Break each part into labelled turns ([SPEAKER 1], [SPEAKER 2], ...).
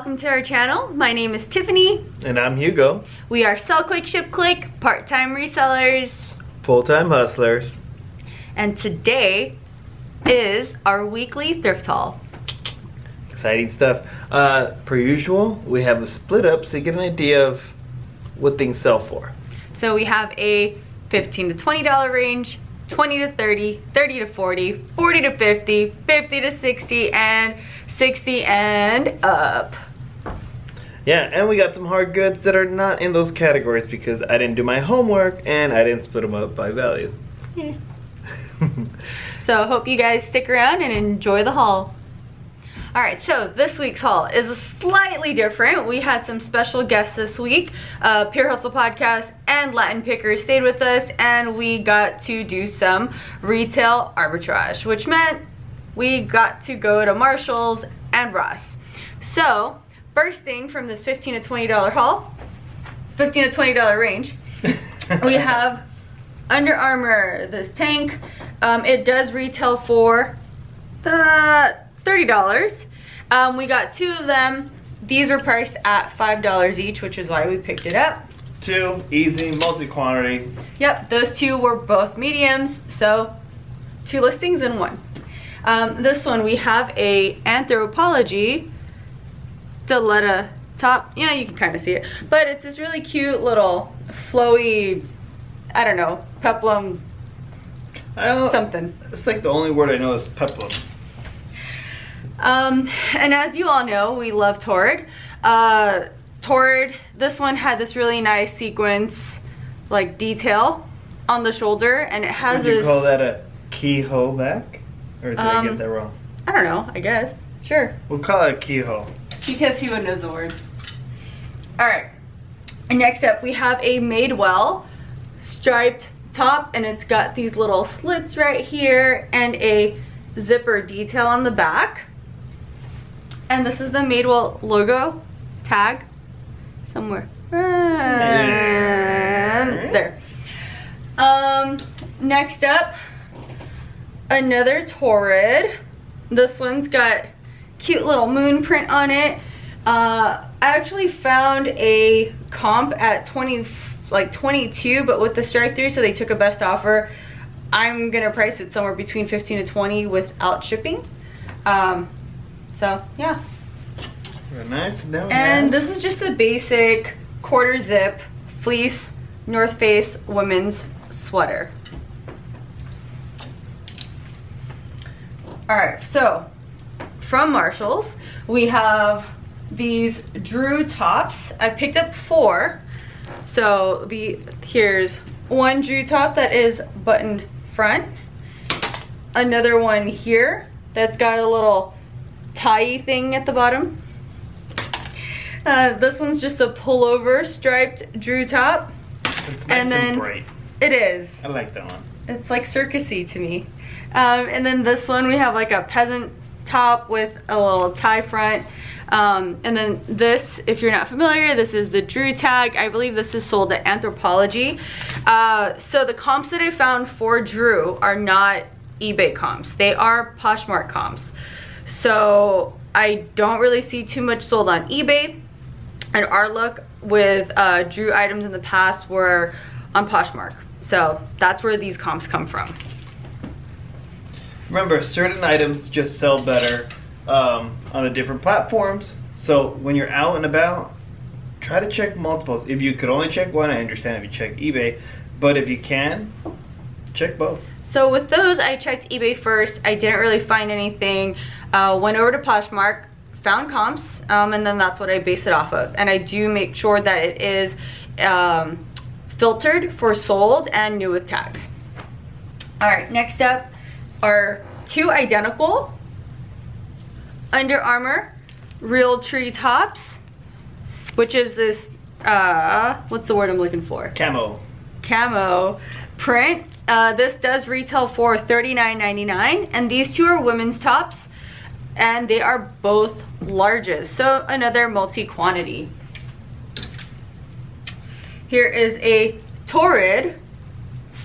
[SPEAKER 1] welcome to our channel. My name is Tiffany.
[SPEAKER 2] And I'm Hugo.
[SPEAKER 1] We are Sell Quick, Ship Quick, part-time resellers.
[SPEAKER 2] Full-time hustlers.
[SPEAKER 1] And today is our weekly thrift haul.
[SPEAKER 2] Exciting stuff. Per usual, we have a split up so you get an idea of what things sell for.
[SPEAKER 1] So we have a $15 to $20 range, 20 to 30, 30 to 40, 40 to 50, 50 to 60, and 60 and up.
[SPEAKER 2] Yeah, and we got some hard goods that are not in those categories because I didn't do my homework and I didn't split them up by value.
[SPEAKER 1] Yeah. So I hope you guys stick around and enjoy the haul. Alright, so this week's haul is slightly different. We had some special guests this week. Pure Hustle Podcast and Latin Pickers stayed with us, and we got to do some retail arbitrage, which meant we got to go to Marshall's and Ross. So, first thing from this $15 to $20 haul, $15 to $20 range, we have Under Armour, this tank. It does retail for $30. We got two of them. These were priced at $5 each, which is why we picked it up.
[SPEAKER 2] Two, easy, multi-quantity.
[SPEAKER 1] Yep, those two were both mediums, so two listings in one. This one, we have a Anthropology Diletta top. Yeah, you can kind of see it. But it's this really cute little flowy, I don't know, peplum something.
[SPEAKER 2] It's like the only word I know is peplum.
[SPEAKER 1] And as you all know, we love Torrid. Torrid, this one had this really nice sequence, like detail on the shoulder, and it has
[SPEAKER 2] Would you
[SPEAKER 1] this.
[SPEAKER 2] call that a keyhole back? Or did I get that wrong?
[SPEAKER 1] I don't know, I guess. Sure.
[SPEAKER 2] We'll call it a keyhole.
[SPEAKER 1] Because he would know the word. Alright. Next up, we have a Madewell striped top, and it's got these little slits right here and a zipper detail on the back. And this is the Madewell logo tag somewhere. There. Next up, another Torrid. This one's got cute little moon print on it. I actually found a comp at 22, but with the strike through, so they took a best offer. I'm gonna price it somewhere between 15 to 20 without shipping. So yeah.
[SPEAKER 2] Very nice.
[SPEAKER 1] And this is just a basic quarter zip fleece North Face women's sweater. Alright, so from Marshall's we have these Drew tops. I picked up 4. So here's one Drew top that is buttoned front, another one here that's got a little tie thing at the bottom. This one's just a pullover striped Drew top.
[SPEAKER 2] It's nice and bright.
[SPEAKER 1] It is.
[SPEAKER 2] I like that one.
[SPEAKER 1] It's like circusy to me. And then this one we have like a peasant top with a little tie front. And then this, if you're not familiar, this is the Drew tag. I believe this is sold at Anthropology. So the comps that I found for Drew are not eBay comps. They are Poshmark comps. So I don't really see too much sold on eBay. And our look with Drew items in the past were on Poshmark. So that's where these comps come from.
[SPEAKER 2] Remember, certain items just sell better on the different platforms. So when you're out and about, try to check multiples. If you could only check one, I understand if you check eBay. But if you can, check both.
[SPEAKER 1] So with those, I checked eBay first. I didn't really find anything. Went over to Poshmark, found comps, and then that's what I base it off of. And I do make sure that it is filtered for sold and new with tags. Alright, next up are 2 identical Under Armour Real Tree tops, which is this, what's the word I'm looking for?
[SPEAKER 2] Camo
[SPEAKER 1] print. This does retail for $39.99, and these 2 are women's tops, and they are both larges, so another multi-quantity. Here is a Torrid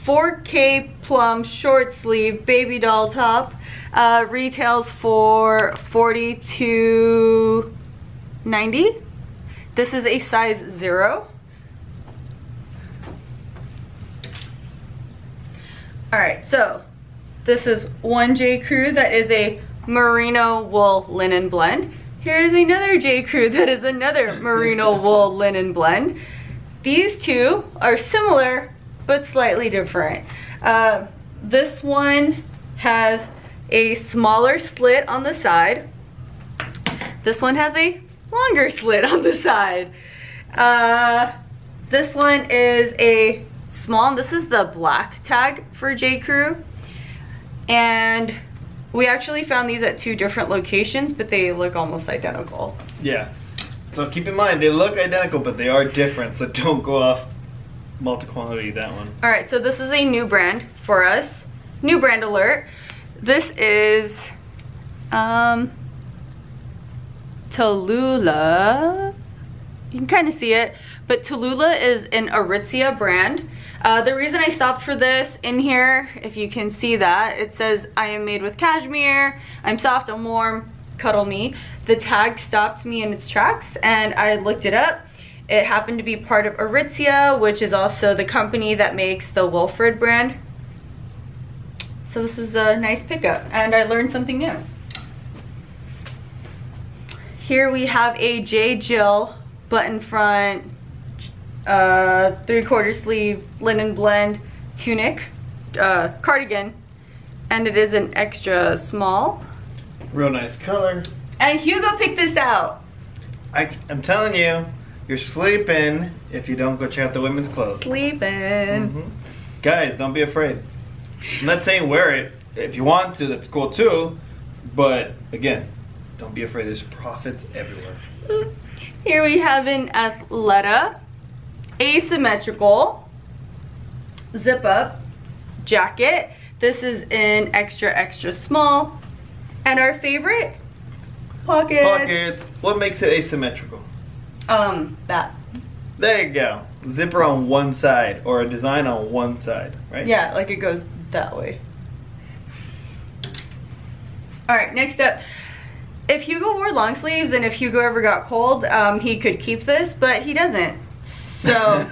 [SPEAKER 1] 4K plum short sleeve baby doll top. Retails for $42 $24.90. This is a size 0. All right, so this is one J. Crew that is a merino wool linen blend. Here is another J. Crew that is another merino wool linen blend. These two are similar, but slightly different. This one has a smaller slit on the side. This one has a longer slit on the side. This one is a small, and this is the black tag for J. Crew. And we actually found these at 2 different locations, but they look almost identical.
[SPEAKER 2] Yeah. So keep in mind, they look identical, but they are different, so don't go off multi-quality that one.
[SPEAKER 1] All right, so this is a new brand for us. New brand alert. This is Tallulah. You can kind of see it, but Tallulah is an Aritzia brand. The reason I stopped for this in here, if you can see that, it says, I am made with cashmere, I'm soft, I'm warm, cuddle me. The tag stopped me in its tracks and I looked it up. It happened to be part of Aritzia, which is also the company that makes the Wilfred brand. So this was a nice pickup and I learned something new. Here we have a J. Jill button front, 3/4 sleeve linen blend tunic, cardigan, and it is an extra small.
[SPEAKER 2] Real nice color.
[SPEAKER 1] And Hugo picked this out.
[SPEAKER 2] I'm telling you, you're sleeping if you don't go check out the women's clothes.
[SPEAKER 1] Sleeping.
[SPEAKER 2] Guys, don't be afraid. I'm not saying wear it. If you want to, that's cool too. But again, don't be afraid. There's profits everywhere.
[SPEAKER 1] Here we have an Athleta asymmetrical zip up jacket. This is in extra small. And our favorite, pockets.
[SPEAKER 2] Pockets. What makes it asymmetrical?
[SPEAKER 1] That.
[SPEAKER 2] There you go. Zipper on one side or a design on one side, right?
[SPEAKER 1] Yeah, like it goes that way. All right, next up. If Hugo wore long sleeves and if Hugo ever got cold, he could keep this, but he doesn't. So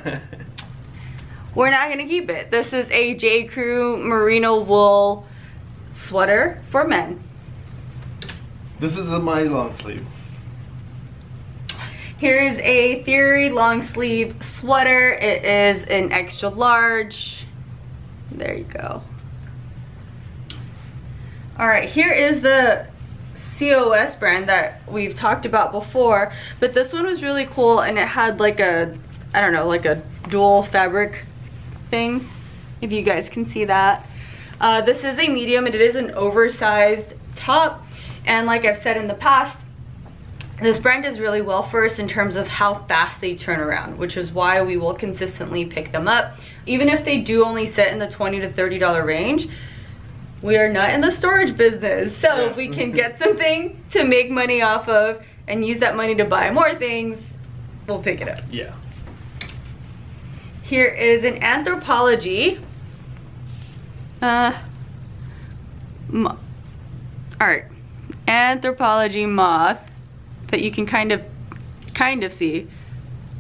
[SPEAKER 1] we're not gonna keep it. This is a J. Crew merino wool sweater for men.
[SPEAKER 2] This is my long sleeve.
[SPEAKER 1] Here's a Theory long sleeve sweater. It is an extra large. There you go. All right, here is the COS brand that we've talked about before, but this one was really cool and it had like a, I don't know, like a dual fabric thing, if you guys can see that. This is a medium and it is an oversized top, and like I've said in the past, this brand is really well for us in terms of how fast they turn around, which is why we will consistently pick them up. Even if they do only sit in the $20 to $30 range, we are not in the storage business. So
[SPEAKER 2] yes.
[SPEAKER 1] If we can get something to make money off of and use that money to buy more things, we'll pick it up.
[SPEAKER 2] Yeah.
[SPEAKER 1] Here is an Anthropology. All right, Anthropology moth that you can kind of see.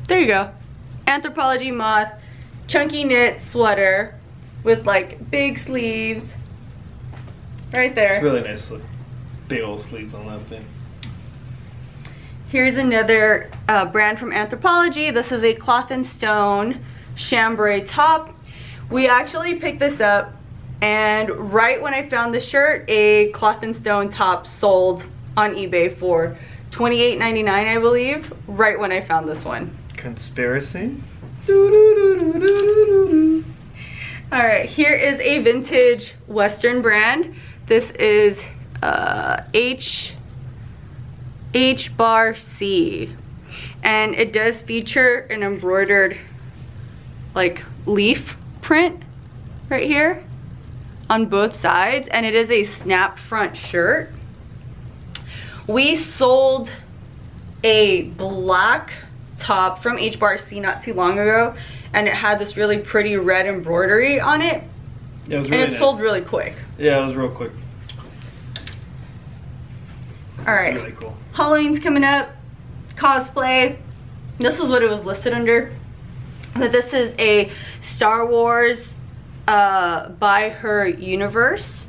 [SPEAKER 1] There you go. Anthropology moth, chunky knit sweater with like big sleeves. Right there.
[SPEAKER 2] It's really nice. Big old sleeves on that thing.
[SPEAKER 1] Here's another brand from Anthropology. This is a Cloth and Stone chambray top. We actually picked this up, and right when I found the shirt, a Cloth and Stone top sold on eBay for $28.99, I believe, right when I found this one.
[SPEAKER 2] Conspiracy?
[SPEAKER 1] All right, here is a vintage Western brand. This is H-bar-C, and it does feature an embroidered like leaf print right here on both sides, and it is a snap front shirt. We sold a black top from H-bar-C not too long ago, and it had this really pretty red embroidery on it.
[SPEAKER 2] Yeah, it was really
[SPEAKER 1] and it sold really quick.
[SPEAKER 2] Yeah, it was real quick.
[SPEAKER 1] All right,
[SPEAKER 2] really cool.
[SPEAKER 1] Halloween's coming up. cosplay. This was what it was listed under. But this is a Star Wars by her universe.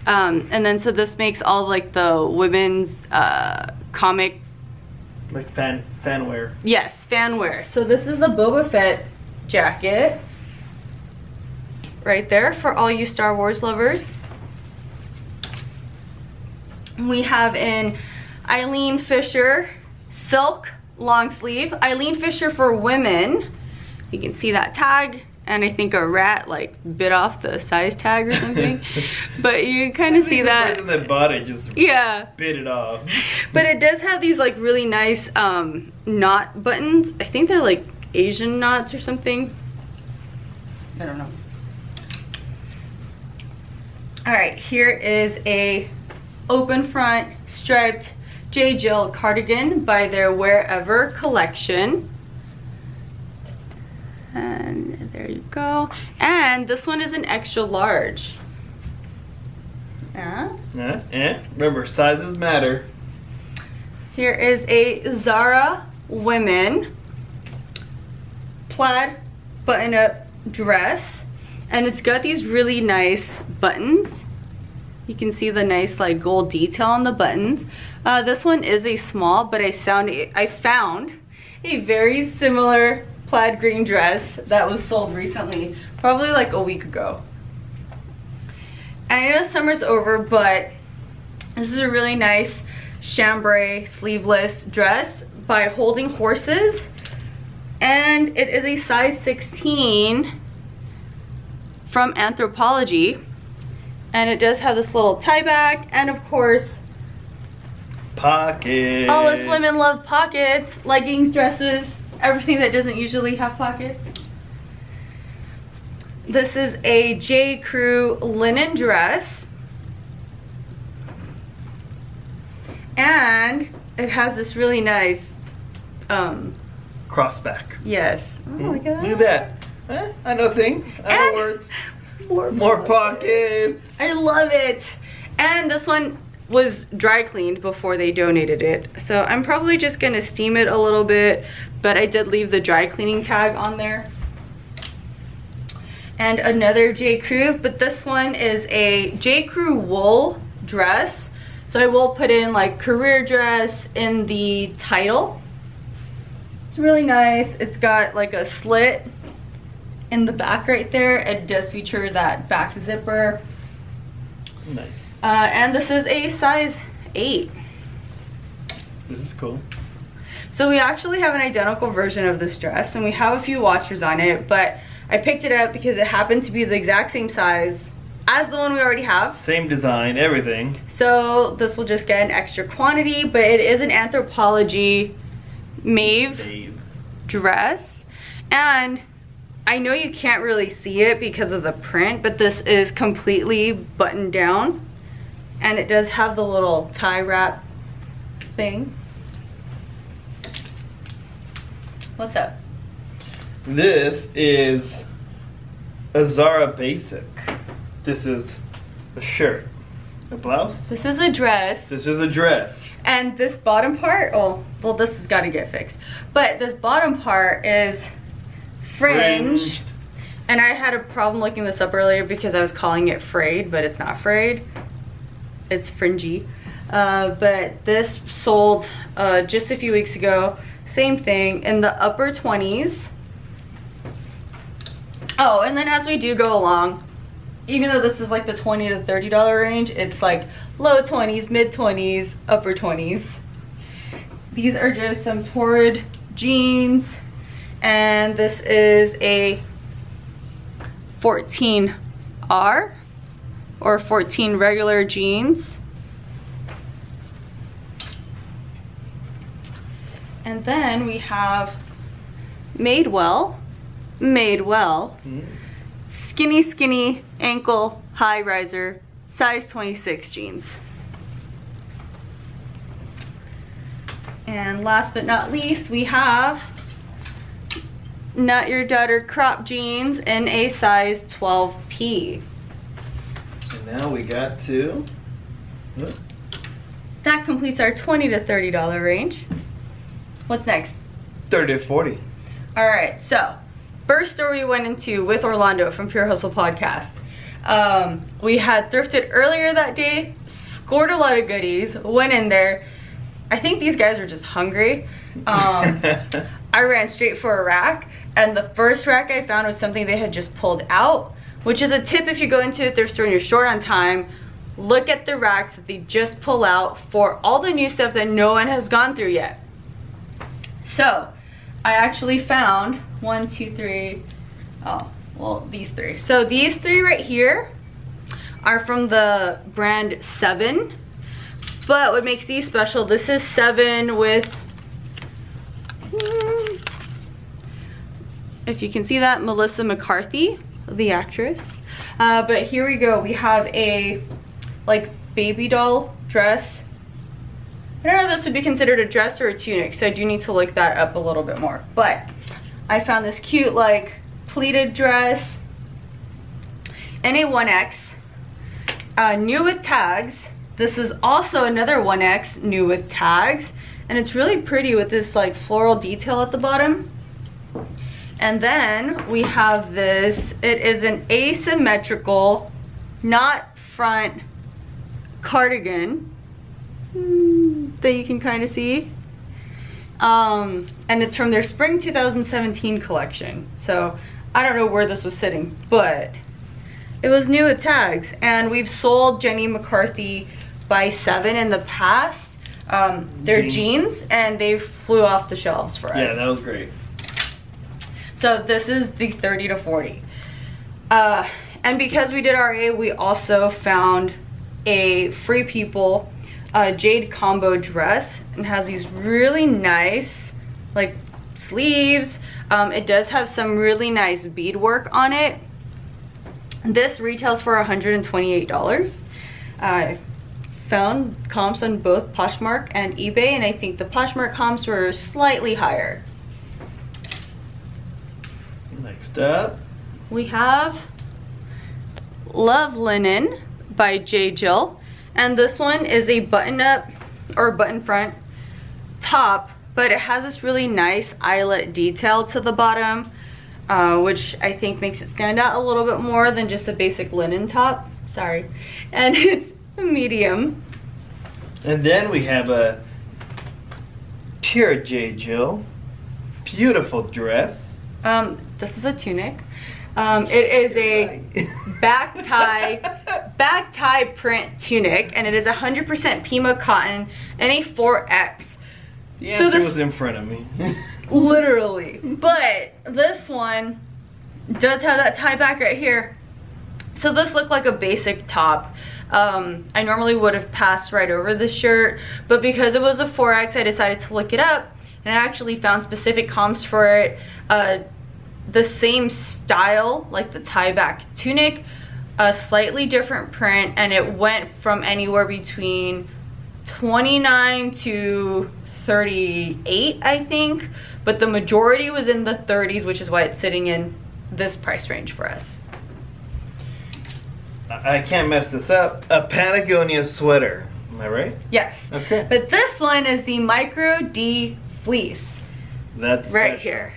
[SPEAKER 1] And then so this makes all like the women's comic,
[SPEAKER 2] like fan wear.
[SPEAKER 1] Yes, fan wear. So this is the Boba Fett jacket right there for all you Star Wars lovers. We have an Eileen Fisher silk long sleeve. Eileen Fisher for women. You can see that tag, and I think a rat like bit off the size tag or something. But you can kind of see that.
[SPEAKER 2] The person that bought it just bit it off.
[SPEAKER 1] But it does have these like really nice knot buttons. I think they're like Asian knots or something. I don't know. All right, here is a open front striped J. Jill cardigan by their Wherever collection. And there you go. And this one is an extra large.
[SPEAKER 2] Remember, sizes matter.
[SPEAKER 1] Here is a Zara women plaid button-up dress, and it's got these really nice buttons. You can see the nice like gold detail on the buttons. This one is a small, but I found a very similar plaid green dress that was sold recently, probably like a week ago. And I know summer's over, but this is a really nice chambray sleeveless dress by Holding Horses, and it is a size 16 from Anthropologie, and it does have this little tie back, and of course
[SPEAKER 2] pockets.
[SPEAKER 1] All us women love pockets, leggings, dresses, everything that doesn't usually have pockets. This is a J. Crew linen dress, and it has this really nice
[SPEAKER 2] crossback.
[SPEAKER 1] Yes. Oh my god.
[SPEAKER 2] Look at that. I know things. I know words. More pockets.
[SPEAKER 1] I love it. And this one was dry cleaned before they donated it, so I'm probably just gonna steam it a little bit, but I did leave the dry cleaning tag on there. And another J. Crew, but this one is a J. Crew wool dress, so I will put in like career dress in the title. It's really nice. It's got like a slit in the back right there. It does feature that back zipper.
[SPEAKER 2] Nice.
[SPEAKER 1] And this is a size 8.
[SPEAKER 2] This is cool.
[SPEAKER 1] So we actually have an identical version of this dress, and we have a few watchers on it, but I picked it up because it happened to be the exact same size as the one we already have.
[SPEAKER 2] Same design, everything.
[SPEAKER 1] So this will just get an extra quantity, but it is an Anthropologie Maeve dress. And I know you can't really see it because of the print, but this is completely buttoned down. And it does have the little tie wrap thing. What's up?
[SPEAKER 2] This is a Zara basic. This is a shirt. A blouse?
[SPEAKER 1] This is a dress.
[SPEAKER 2] This is a dress.
[SPEAKER 1] And this bottom part, well, this has got to get fixed. But this bottom part is fringed. And I had a problem looking this up earlier because I was calling it frayed, but it's not frayed. It's fringy. But this sold just a few weeks ago. Same thing in the upper 20s. Oh, and then as we do go along, even though this is like the $20 to $30 range, it's like low 20s, mid 20s, upper 20s. These are just some Torrid jeans, and this is a 14R or 14 regular jeans. And then we have Madewell, skinny ankle high riser, size 26 jeans. And last but not least, we have Not Your Daughter crop jeans in a size 12P.
[SPEAKER 2] So now we got to...
[SPEAKER 1] That completes our $20 to $30 range. What's next?
[SPEAKER 2] 30 to 40.
[SPEAKER 1] All right, so first store we went into with Orlando from Pure Hustle Podcast. We had thrifted earlier that day, scored a lot of goodies, went in there. I think these guys were just hungry. I ran straight for a rack, and the first rack I found was something they had just pulled out, which is a tip if you go into a thrift store and you're short on time. Look at the racks that they just pull out for all the new stuff that no one has gone through yet. So I actually found 1, 2, 3, oh, well, these 3. So these 3 right here are from the brand 7. But what makes these special, this is 7 with, if you can see that, Melissa McCarthy, the actress. But here we go. We have a like baby doll dress. I don't know if this would be considered a dress or a tunic, so I do need to look that up a little bit more. But I found this cute like pleated dress in a 1X, new with tags. This is also another 1X, new with tags, and it's really pretty with this like floral detail at the bottom. And then we have this, it is an asymmetrical, not front cardigan that you can kind of see. And it's from their spring 2017 collection. So I don't know where this was sitting, but it was new with tags. And we've sold Jenny McCarthy by 7 in the past. They're jeans, and they flew off the shelves for us.
[SPEAKER 2] Yeah, that was great.
[SPEAKER 1] So this is the 30 to 40. And because we did RA, we also found a Free People jade combo dress, and has these really nice like sleeves. It does have some really nice beadwork on it. This retails for $128. I found comps on both Poshmark and eBay, and I think the Poshmark comps were slightly higher.
[SPEAKER 2] Next up,
[SPEAKER 1] we have Love Linen by J. Jill, and this one is a button up or button front top, but it has this really nice eyelet detail to the bottom, which I think makes it stand out a little bit more than just a basic linen top. Sorry. And it's medium.
[SPEAKER 2] And then we have a pure J. Jill, beautiful dress.
[SPEAKER 1] This is a tunic. It is a back tie print tunic, and it is 100% Pima cotton and a 4X.
[SPEAKER 2] The answer was in front of me.
[SPEAKER 1] Literally. But this one does have that tie back right here. So this looked like a basic top. I normally would have passed right over this shirt, but because it was a 4X, I decided to look it up, and I actually found specific comps for it. The same style, like the tie back tunic, a slightly different print, and it went from anywhere between 29 to 38, I think, but the majority was in the 30s, which is why it's sitting in this price range for us.
[SPEAKER 2] I can't mess this up. A Patagonia sweater. Am I right?
[SPEAKER 1] Yes.
[SPEAKER 2] Okay.
[SPEAKER 1] But this one is the Micro D fleece.
[SPEAKER 2] That's
[SPEAKER 1] right
[SPEAKER 2] special.
[SPEAKER 1] here.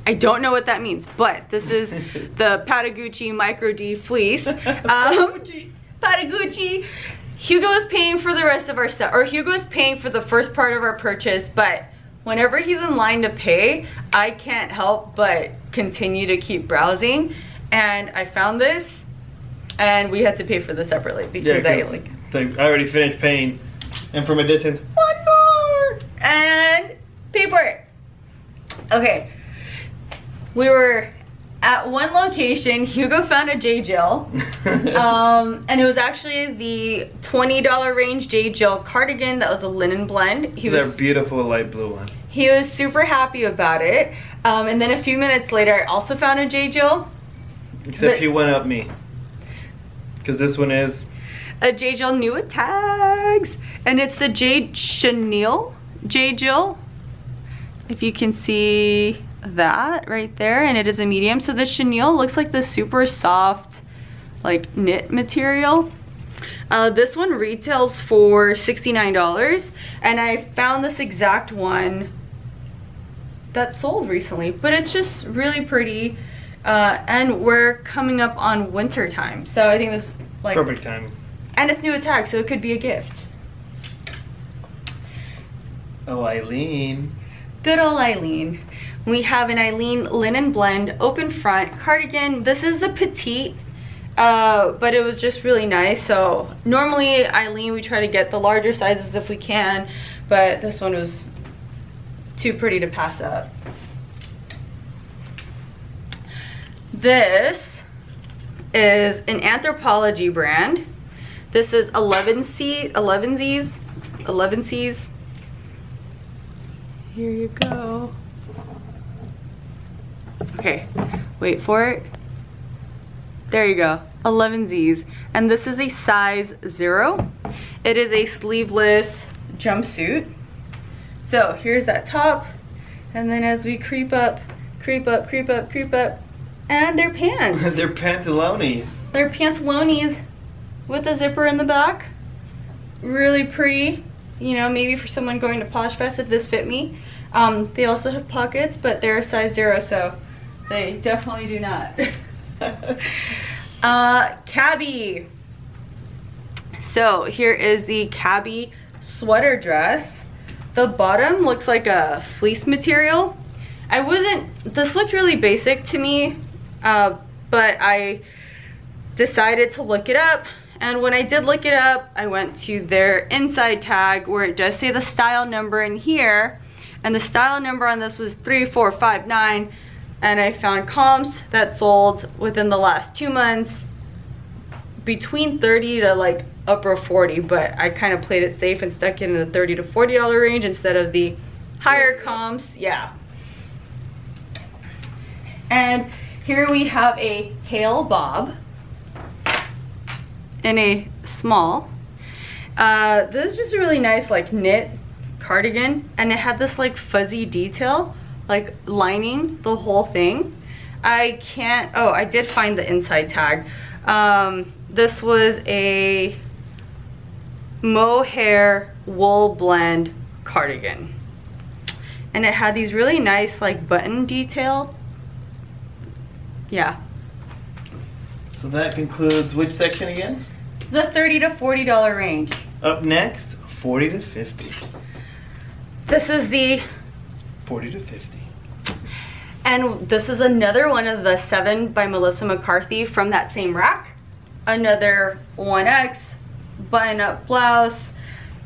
[SPEAKER 1] I don't know what that means, but this is the Patagucci Micro D fleece. Patagucci. Hugo is paying for the rest of our stuff, or Hugo is paying for the first part of our purchase, but whenever he's in line to pay, I can't help but continue to keep browsing. And I found this, and we had to pay for this separately because I
[SPEAKER 2] already finished paying, and from a distance, one more,
[SPEAKER 1] and pay for it. Okay. We were at one location. Hugo found a J. Jill, and it was actually the $20 range J. Jill cardigan that was a linen blend.
[SPEAKER 2] They're beautiful light blue one.
[SPEAKER 1] He was super happy about it. And then a few minutes later, I also found a J. Jill.
[SPEAKER 2] Except he went up me, because this one is
[SPEAKER 1] a J. Jill new with tags, and it's the Chanel J. Jill. If you can see that right there, and it is a medium. So the chenille looks like this super soft like knit material. This one retails for $69, and I found this exact one that sold recently, but it's just really pretty. And we're coming up on winter time, so I think this is like
[SPEAKER 2] perfect time.
[SPEAKER 1] And it's new at tag, so it could be a gift.
[SPEAKER 2] Oh, Eileen.
[SPEAKER 1] Good old Eileen. We have an Eileen linen blend, open front cardigan. This is the petite, but it was just really nice. So normally Eileen, we try to get the larger sizes if we can, but this one was too pretty to pass up. This is an Anthropology brand. This is 11Cs. Here you go. Okay, wait for it. There you go, 11Zs. And this is a size 0. It is a sleeveless jumpsuit. So here's that top. And then as we creep up, and they're pants.
[SPEAKER 2] They're pantalones.
[SPEAKER 1] They're pantalones with a zipper in the back. Really pretty. You know, maybe for someone going to Posh Fest if this fit me. They also have pockets, but they're a size 0, so they definitely do not. Cabbie. So here is the Cabbie sweater dress. The bottom looks like a fleece material. This looked really basic to me, but I decided to look it up. And when I did look it up, I went to their inside tag where it does say the style number in here. And the style number on this was 3459. And I found comps that sold within the last 2 months between 30 to like upper 40. But I kind of played it safe and stuck it in the $30 to $40 range instead of the higher comps. Yeah. And here we have a Hale Bob in a small. This is just a really nice like knit cardigan, and it had this like fuzzy detail like lining the whole thing. I did find the inside tag. This was a mohair wool blend cardigan, and it had these really nice like button detail. Yeah.
[SPEAKER 2] So that concludes which section again?
[SPEAKER 1] The $30 to $40 range.
[SPEAKER 2] Up next, 40 to 50.
[SPEAKER 1] This is the
[SPEAKER 2] 40 to 50.
[SPEAKER 1] And this is another one of the 7 by Melissa McCarthy from that same rack. Another 1X button-up blouse,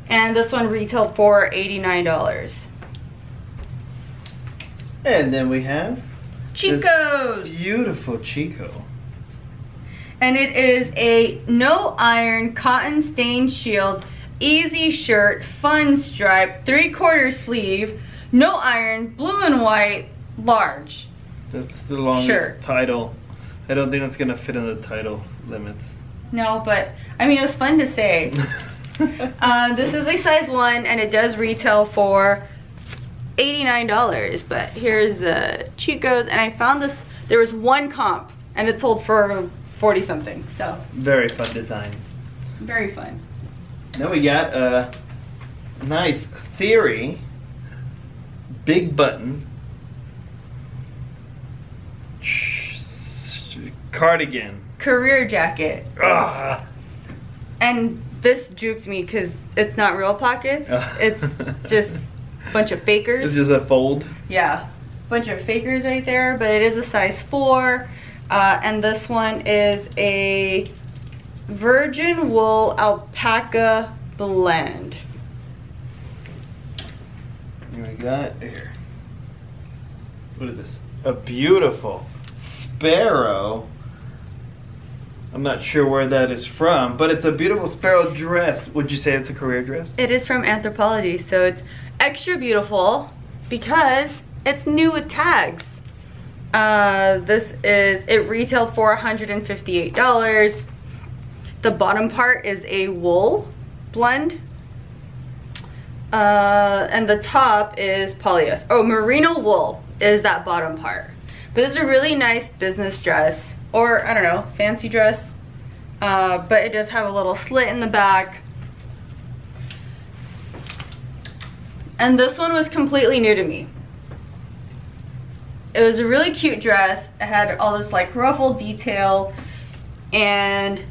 [SPEAKER 1] and this one retailed for $89.
[SPEAKER 2] And then we have
[SPEAKER 1] Chico's.
[SPEAKER 2] Beautiful Chico.
[SPEAKER 1] And it is a no iron cotton stained shield, easy shirt, fun stripe, 3/4 sleeve, no iron, blue and white, large.
[SPEAKER 2] That's the longest title. I don't think that's gonna fit in the title limits.
[SPEAKER 1] No, but I mean, it was fun to say. This is a size 1, and it does retail for $89. But here's the Chico's, and I found this. There was one comp, and it sold for 40 something. So
[SPEAKER 2] very fun design.
[SPEAKER 1] Very fun.
[SPEAKER 2] Then we got a nice Theory big button cardigan.
[SPEAKER 1] Career jacket.
[SPEAKER 2] Ugh.
[SPEAKER 1] And this juked me because it's not real pockets. It's just a bunch of fakers.
[SPEAKER 2] This is a fold.
[SPEAKER 1] Yeah, bunch of fakers right there, but it is a size 4. And this one is a virgin wool alpaca blend.
[SPEAKER 2] And we got here. What is this? A beautiful sparrow. I'm not sure where that is from, but it's a beautiful sparrow dress. Would you say it's a career dress?
[SPEAKER 1] It is from Anthropology, so it's extra beautiful because it's new with tags. It retailed for $158. The bottom part is a wool blend. And the top is polyester. Oh, merino wool is that bottom part. But it's a really nice business dress, or I don't know, fancy dress. But it does have a little slit in the back. And this one was completely new to me. it was a really cute dress. It had all this like ruffle detail, and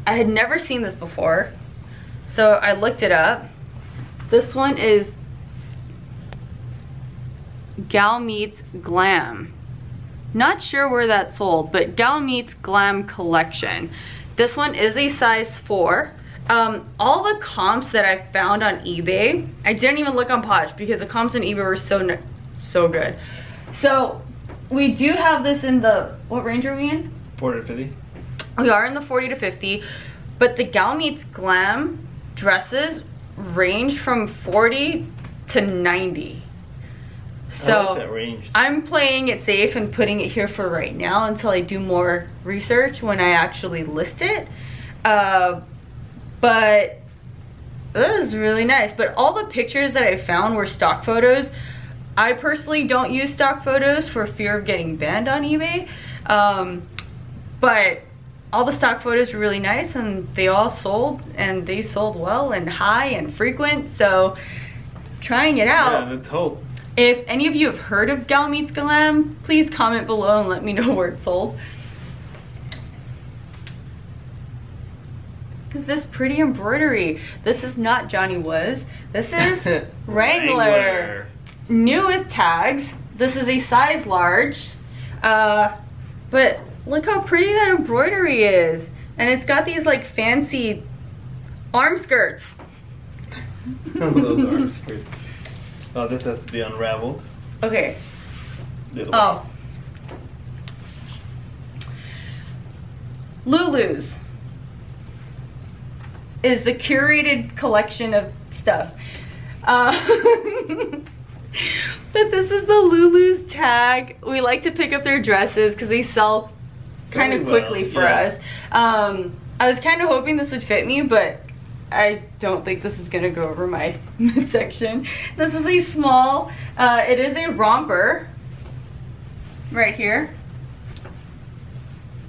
[SPEAKER 1] I had never seen this before, so I looked it up. This one is Gal Meets Glam. Not sure where that's sold, but Gal Meets Glam collection. This one is a size 4. All the comps that I found on eBay, I didn't even look on Posh because the comps on eBay were so good. So we do have this in the, what range are we in?
[SPEAKER 2] 40 to 50.
[SPEAKER 1] We are in the 40 to 50, but the Gal Meets Glam dresses range from 40 to 90. So
[SPEAKER 2] I like that range.
[SPEAKER 1] I'm playing it safe and putting it here for right now until I do more research when I actually list it. But this is really nice. But all the pictures that I found were stock photos. I personally don't use stock photos for fear of getting banned on eBay. But all the stock photos were really nice, and they all sold, and they sold well and high and frequent. So trying it out.
[SPEAKER 2] Yeah, let's hope.
[SPEAKER 1] If any of you have heard of Gal Meets Glam, please comment below and let me know where it's sold. Look at this pretty embroidery. This is not Johnny Was. This is Wrangler. New with tags. This is a size large. But look how pretty that embroidery is. And it's got these like fancy arm skirts.
[SPEAKER 2] Those arm skirts. Oh, this has to be unraveled.
[SPEAKER 1] Okay.
[SPEAKER 2] Oh.
[SPEAKER 1] Lulu's is the curated collection of stuff. But this is the Lulu's tag. We like to pick up their dresses because they sell kind of quickly for us. I was kind of hoping this would fit me, but I don't think this is gonna go over my midsection. This is a small, it is a romper right here.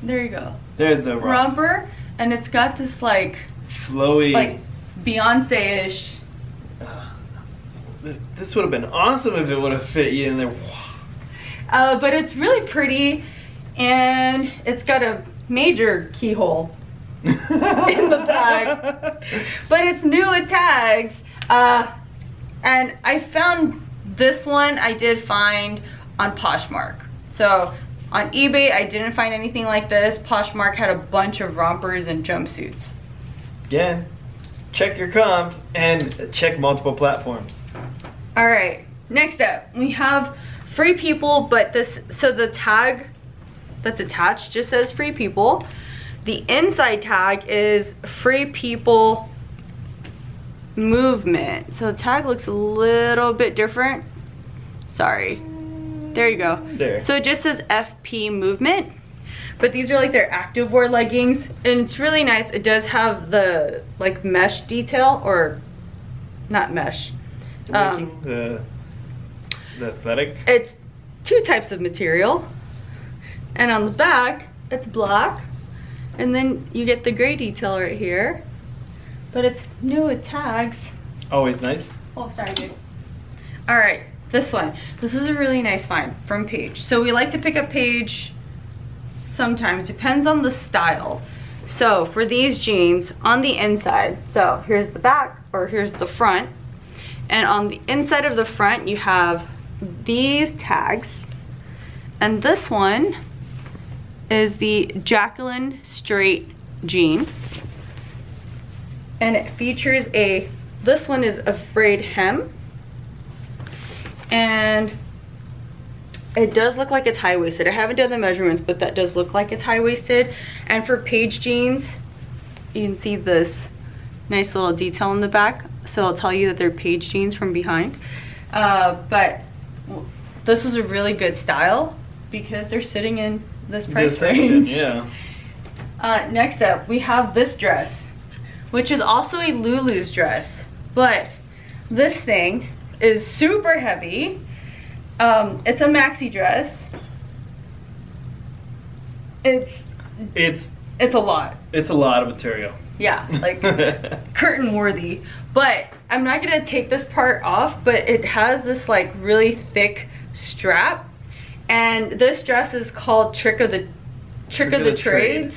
[SPEAKER 1] There you go.
[SPEAKER 2] There's the
[SPEAKER 1] romper, and it's got this like
[SPEAKER 2] flowy,
[SPEAKER 1] like Beyonce-ish.
[SPEAKER 2] This would have been awesome if it would have fit you in there.
[SPEAKER 1] But it's really pretty, and it's got a major keyhole in the bag. But it's new with tags. And I found this one I did find on Poshmark. So on eBay I didn't find anything like this. Poshmark had a bunch of rompers and jumpsuits.
[SPEAKER 2] Yeah. Check your comps and check multiple platforms.
[SPEAKER 1] All right, next up we have Free People, but this, so the tag that's attached just says Free People. The inside tag is Free People Movement. So the tag looks a little bit different. Sorry. There you go.
[SPEAKER 2] There.
[SPEAKER 1] So it just says FP Movement. But these are like their activewear leggings, and it's really nice. It does have the like mesh detail, or not mesh.
[SPEAKER 2] The aesthetic.
[SPEAKER 1] It's two types of material, and on the back it's black, and then you get the gray detail right here. But it's new with tags.
[SPEAKER 2] Always nice.
[SPEAKER 1] Oh, sorry, dude. All right, this one. This is a really nice find from Paige. So we like to pick up Paige sometimes, depends on the style. So for these jeans, on the inside, so here's the back, or here's the front, and on the inside of the front you have these tags, and this one is the Jacqueline straight jean, and it features a, this one is a frayed hem, and it does look like it's high-waisted. I haven't done the measurements, but that does look like it's high-waisted. And for Paige jeans, you can see this nice little detail in the back, so I'll tell you that they're Paige jeans from behind. But this was a really good style because they're sitting in this price range.
[SPEAKER 2] Yeah.
[SPEAKER 1] Next up, we have this dress, which is also a Lulu's dress, but this thing is super heavy. It's a maxi dress. It's a lot.
[SPEAKER 2] It's a lot of material.
[SPEAKER 1] Yeah, like curtain worthy. But I'm not gonna take this part off, but it has this like really thick strap, And this dress is called Tricks of the Trade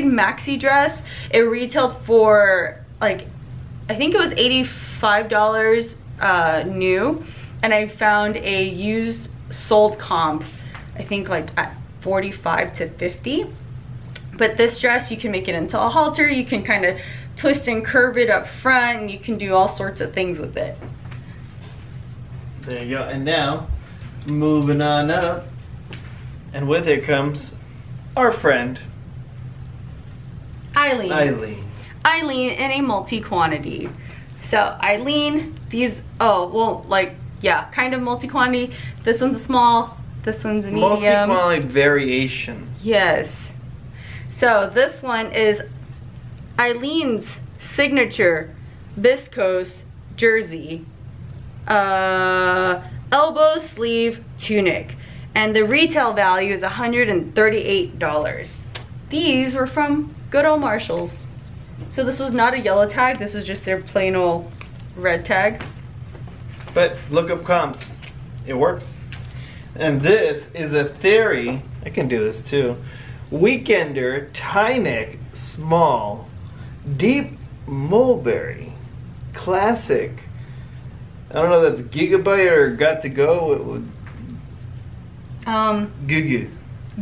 [SPEAKER 1] maxi dress. It retailed for like, I think it was $85 new, and I found a used sold comp, I think like at 45 to 50. But this dress, you can make it into a halter, you can kind of twist and curve it up front, and you can do all sorts of things with it.
[SPEAKER 2] There you go. And now, moving on up, and with it comes our friend
[SPEAKER 1] Eileen in a multi-quantity. So Eileen, these, kind of multi-quantity. This one's a small, this one's a medium.
[SPEAKER 2] Multi-quantity variation.
[SPEAKER 1] Yes. So this one is Eileen's signature viscose jersey, elbow sleeve tunic, and the retail value is $138. These were from good old Marshall's. So this was not a yellow tag, this was just their plain old red tag.
[SPEAKER 2] But look up comps, it works. And this is a Theory, I can do this too, Weekender tie neck small, deep mulberry, classic. I don't know if that's gigabyte or got to go. It would.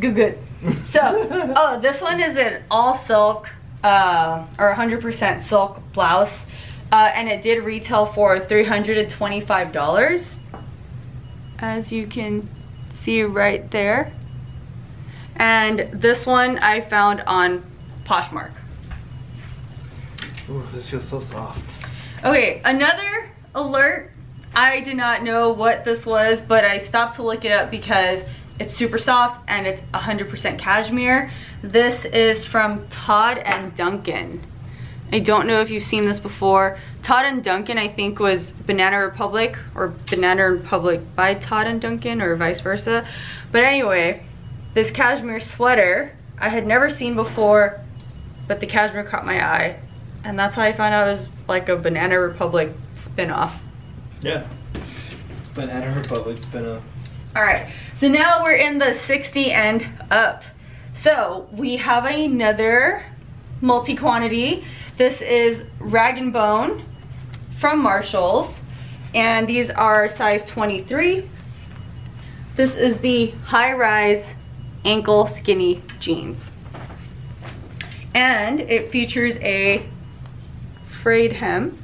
[SPEAKER 2] Good.
[SPEAKER 1] So, this one is an all silk or 100% silk blouse, and it did retail for $325, as you can see right there. And this one I found on Poshmark.
[SPEAKER 2] Ooh, this feels so soft.
[SPEAKER 1] Okay, another alert. I did not know what this was, but I stopped to look it up because it's super soft and it's 100% cashmere. This is from Todd and Duncan. I don't know if you've seen this before. Todd and Duncan, I think, was Banana Republic, or Banana Republic by Todd and Duncan, or vice versa. But anyway, this cashmere sweater I had never seen before, but the cashmere caught my eye, and that's how I found out it was like a Banana Republic spin-off.
[SPEAKER 2] Yeah, Banana Republic spin-off.
[SPEAKER 1] All right, so now we're in the 60 and up. So we have another multi-quantity. This is Rag & Bone from Marshall's, and these are size 23. This is the high-rise ankle skinny jeans, and it features a frayed hem.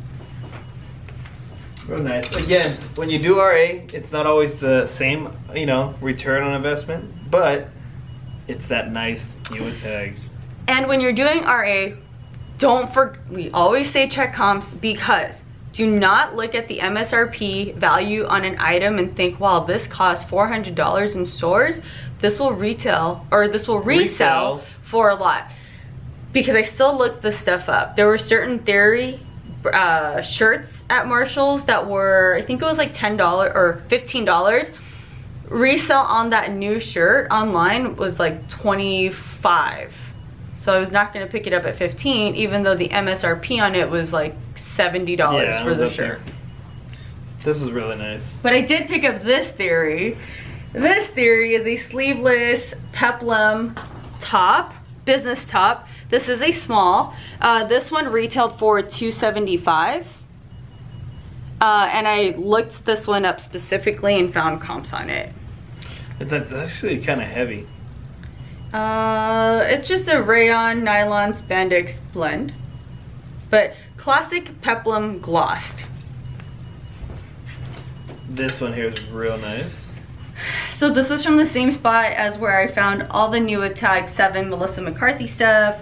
[SPEAKER 2] Real nice. Again, when you do RA, it's not always the same, return on investment, but it's that nice UA tags.
[SPEAKER 1] And when you're doing RA, we always say check comps, because do not look at the MSRP value on an item and think, wow, this costs $400 in stores. This will retail, or this will resell for a lot. Because I still looked this stuff up. There were certain Theory shirts at Marshall's that were, I think it was like $10 or $15. Resell on that new shirt online was like $25. So I was not going to pick it up at $15, even though the MSRP on it was like $70 for the shirt.
[SPEAKER 2] This is really nice.
[SPEAKER 1] But I did pick up this Theory. This Theory is a sleeveless peplum top, business top. This is a small. This one retailed for $275. And I looked this one up specifically and found comps on it.
[SPEAKER 2] It's actually kind of heavy.
[SPEAKER 1] It's just a rayon nylon spandex blend, but classic peplum glossed.
[SPEAKER 2] This one here is real nice.
[SPEAKER 1] So this was from the same spot as where I found all the new Tag 7 Melissa McCarthy stuff.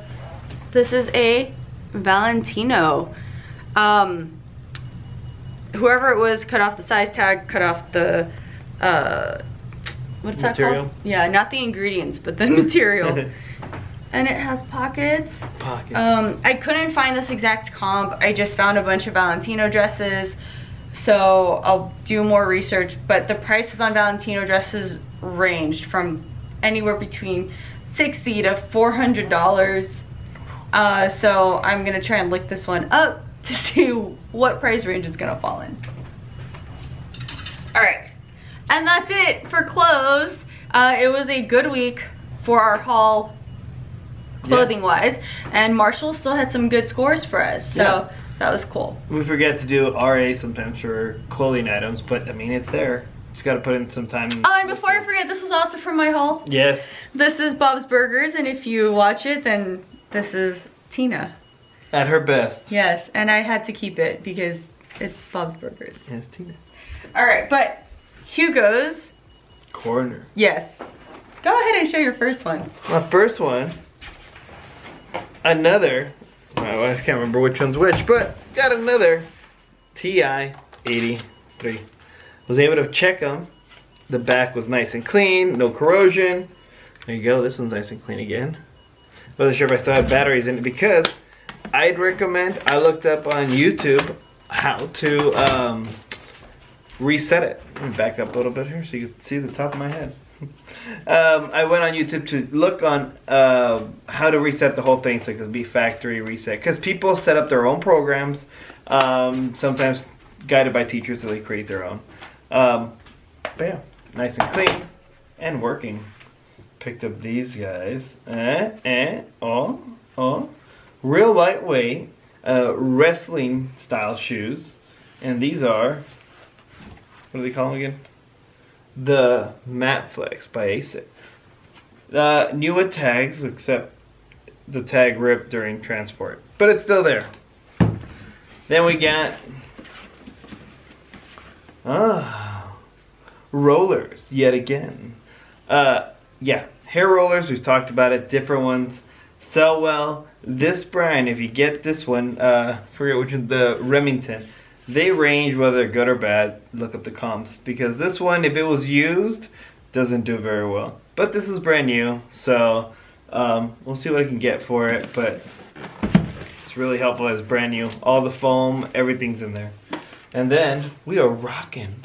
[SPEAKER 1] This is a Valentino. Whoever it was cut off the size tag, cut off the what's that called? Yeah, not the ingredients, but the material. And it has pockets. I couldn't find this exact comp. I just found a bunch of Valentino dresses, so I'll do more research. But the prices on Valentino dresses ranged from anywhere between $60 to $400. So I'm gonna try and look this one up to see what price range it's gonna fall in. All right, And that's it for clothes. It was a good week for our haul, clothing wise, and Marshall still had some good scores for us, so that was cool.
[SPEAKER 2] We forget to do RA sometimes for clothing items, but I mean, it's there. Just gotta put in some time.
[SPEAKER 1] Oh, and before I forget, this was also from my haul.
[SPEAKER 2] Yes.
[SPEAKER 1] This is Bob's Burgers, and if you watch it, then this is Tina.
[SPEAKER 2] At her best.
[SPEAKER 1] Yes, and I had to keep it because it's Bob's Burgers.
[SPEAKER 2] Yes, Tina.
[SPEAKER 1] Alright, but Hugo's
[SPEAKER 2] Corner.
[SPEAKER 1] Yes. Go ahead and show your first one.
[SPEAKER 2] My first one, another, I can't remember which one's which, but got another TI 83. Was able to check them. The back was nice and clean, no corrosion. There you go, this one's nice and clean again. Wasn't sure if I still had batteries in it because I looked up on YouTube how to reset it. Let me back up a little bit here so you can see the top of my head. I went on YouTube to look on how to reset the whole thing so it could be factory reset. Because people set up their own programs, sometimes guided by teachers, so they create their own. But yeah, nice and clean and working. Picked up these guys. Real lightweight wrestling style shoes. And these are, what do they call them again? The Matte Flex by Asics. Newer tags, except the tag ripped during transport. But it's still there. Then we got rollers yet again. Yeah, hair rollers, we've talked about it, different ones sell well. This brand, if you get this one, forget which one, the Remington, they range whether they're good or bad. Look up the comps, because this one, if it was used, doesn't do very well. But this is brand new, so we'll see what I can get for it, but it's really helpful as brand new. All the foam, everything's in there. And then we are rocking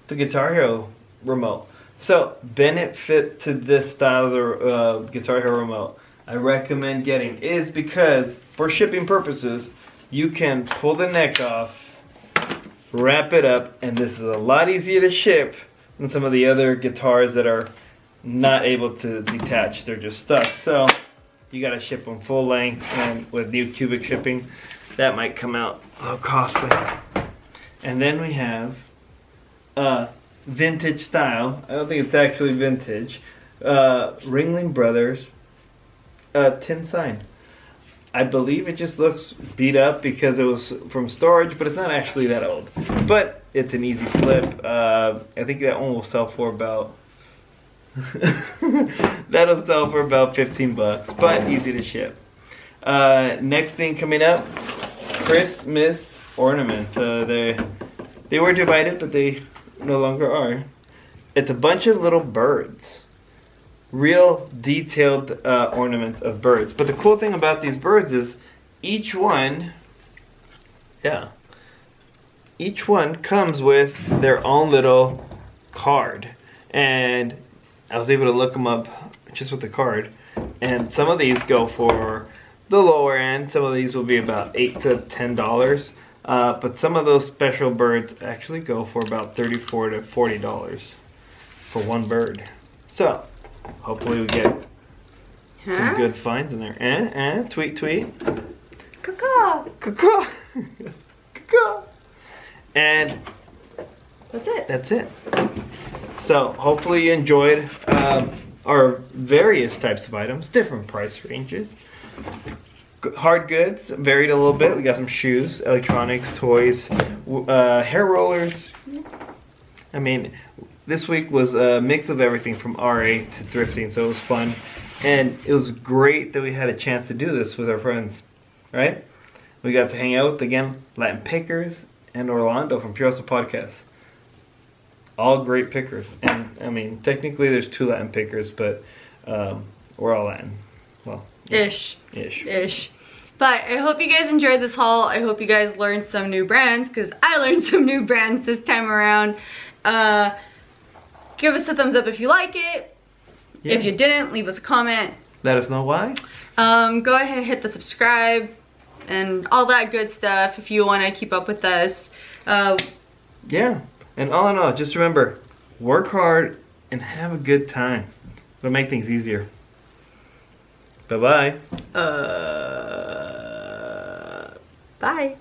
[SPEAKER 2] the Guitar Hero remote. So benefit to this style of the Guitar Hero remote I recommend getting is because for shipping purposes, you can pull the neck off, wrap it up, and this is a lot easier to ship than some of the other guitars that are not able to detach. They're just stuck. So you gotta ship them full length, and with new cubic shipping, that might come out a little costly. And then we have vintage style. I don't think it's actually vintage. Ringling Brothers tin sign. I believe it just looks beat up because it was from storage, but it's not actually that old. But it's an easy flip. I think that one will sell for about that'll sell for about 15 bucks, but easy to ship. Next thing coming up, Christmas ornaments. They were divided, but they no longer are. It's a bunch of little birds. Real detailed ornaments of birds. But the cool thing about these birds is each one comes with their own little card. And I was able to look them up just with the card. And some of these go for the lower end. Some of these will be about $8 to $10. But some of those special birds actually go for about $34 to $40 for one bird. So hopefully we get some good finds in there. Tweet, tweet.
[SPEAKER 1] Caw-caw.
[SPEAKER 2] Caw-caw. Caw-caw. And
[SPEAKER 1] that's it.
[SPEAKER 2] So hopefully you enjoyed our various types of items, different price ranges. Hard goods varied a little bit. We got some shoes, electronics, toys, hair rollers. I mean, this week was a mix of everything from RA to thrifting, so it was fun. And it was great that we had a chance to do this with our friends, right? We got to hang out with, again, Latin Pickers and Orlando from Pure Hustle Podcast. All great pickers. And, I mean, technically there's 2 Latin pickers, but we're all Latin. Well,
[SPEAKER 1] Ish. But I hope you guys enjoyed this haul. I hope you guys learned some new brands, because I learned some new brands this time around. Give us a thumbs up if you like it. Yeah. If you didn't, leave us a comment.
[SPEAKER 2] Let us know why.
[SPEAKER 1] Go ahead and hit the subscribe and all that good stuff if you want to keep up with us.
[SPEAKER 2] Yeah, and all in all, just remember, work hard, and have a good time. It'll make things easier. Bye-bye.
[SPEAKER 1] Bye.